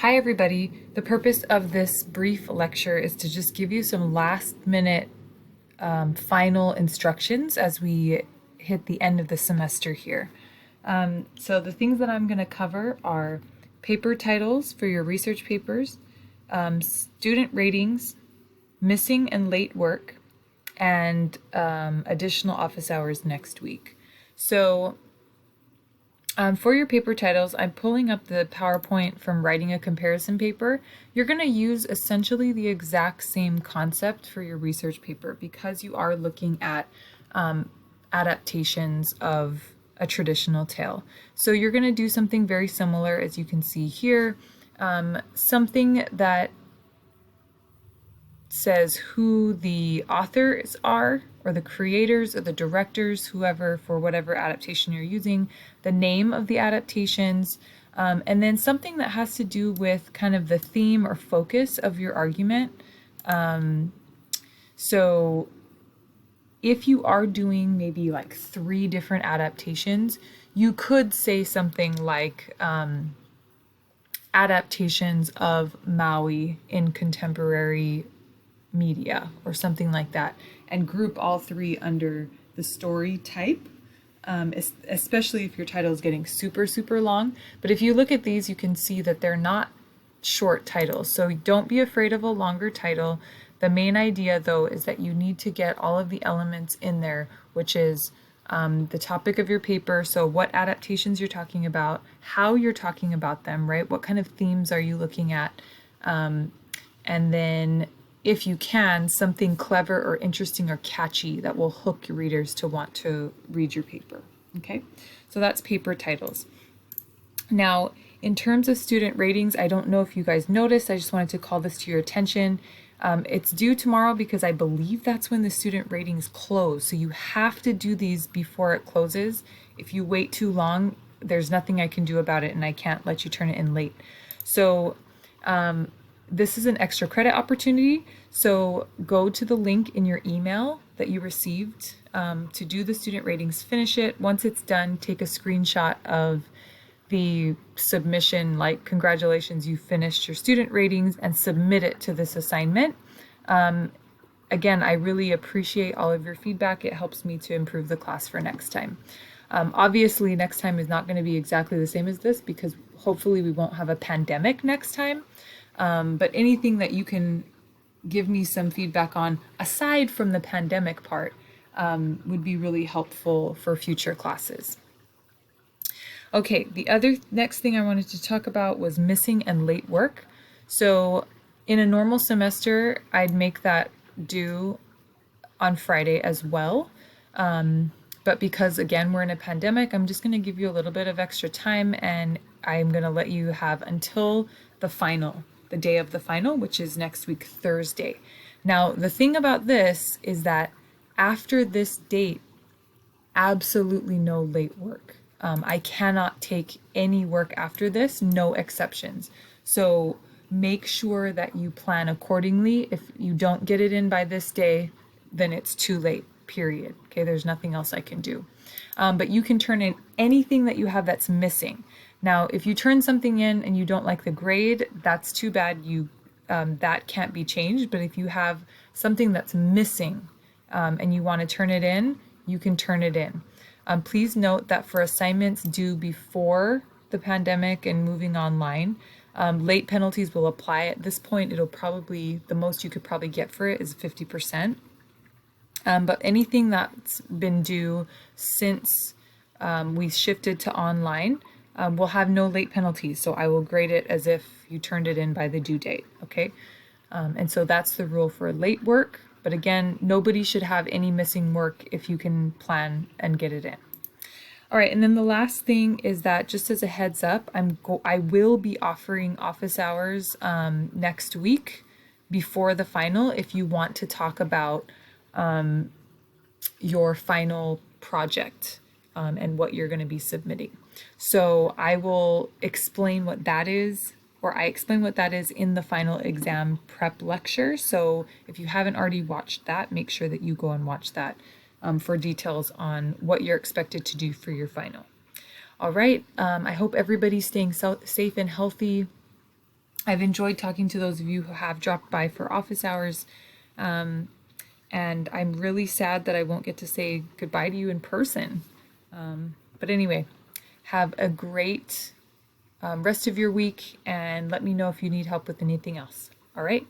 Hi, everybody. The purpose of this brief lecture is to just give you some last minute final instructions as we hit the end of the semester here. So the things that I'm going to cover are paper titles for your research papers, student ratings, missing and late work, and additional office hours next week. So for your paper titles, I'm pulling up the PowerPoint from writing a comparison paper. You're going to use essentially the exact same concept for your research paper because you are looking at adaptations of a traditional tale. So you're going to do something very similar, as you can see here, something that says who the authors are, or the creators, or the directors, whoever, for whatever adaptation you're using, the name of the adaptations, and then something that has to do with kind of the theme or focus of your argument. So if you are doing maybe like 3 different adaptations, you could say something like adaptations of Maui in contemporary media or something like that, and group all 3 under the story type, especially if your title is getting super long. But if you look at these, you can see that they're not short titles, so don't be afraid of a longer title. The main idea, though, is that you need to get all of the elements in there, which is the topic of your paper, so what adaptations you're talking about, how you're talking about them, right? What kind of themes are you looking at? And then if you can, something clever or interesting or catchy that will hook your readers to want to read your paper. Okay, so that's paper titles. Now, in terms of student ratings, I don't know if you guys noticed, I just wanted to call this to your attention. It's due tomorrow because I believe that's when the student ratings close. So you have to do these before it closes. If you wait too long, there's nothing I can do about it, and I can't let you turn it in late. So this is an extra credit opportunity, so go to the link in your email that you received to do the student ratings, finish it. Once it's done, take a screenshot of the submission, like congratulations, you finished your student ratings, and submit it to this assignment. Again, I really appreciate all of your feedback. It helps me to improve the class for next time. Obviously, next time is not going to be exactly the same as this because hopefully we won't have a pandemic next time. But anything that you can give me some feedback on, aside from the pandemic part, would be really helpful for future classes. Okay, the other next thing I wanted to talk about was missing and late work. So in a normal semester, I'd make that due on Friday as well. But because, again, we're in a pandemic, I'm just going to give you a little bit of extra time, and I'm going to let you have until the final, the day of the final, which is next week, Thursday. Now, the thing about this is that after this date, absolutely no late work. I cannot take any work after this, no exceptions. So make sure that you plan accordingly. If you don't get it in by this day, then it's too late, period. Okay, there's nothing else I can do. But you can turn in anything that you have that's missing. Now, if you turn something in and you don't like the grade, that's too bad. That can't be changed. But if you have something that's missing and you want to turn it in, you can turn it in. Please note that for assignments due before the pandemic and moving online, late penalties will apply. At this point, it'll probably, the most you could probably get for it is 50%. But anything that's been due since we shifted to online will have no late penalties. So I will grade it as if you turned it in by the due date, okay? And so that's the rule for late work. But again, nobody should have any missing work if you can plan and get it in. All right, and then the last thing is that, just as a heads up, I will be offering office hours next week before the final if you want to talk about your final project and what you're going to be submitting. So I will explain what that is, or I explain what that is in the final exam prep lecture. So if you haven't already watched that, make sure that you go and watch that for details on what you're expected to do for your final. All right, I hope everybody's staying safe and healthy. I've enjoyed talking to those of you who have dropped by for office hours. And I'm really sad that I won't get to say goodbye to you in person. But anyway, have a great rest of your week and let me know if you need help with anything else. All right?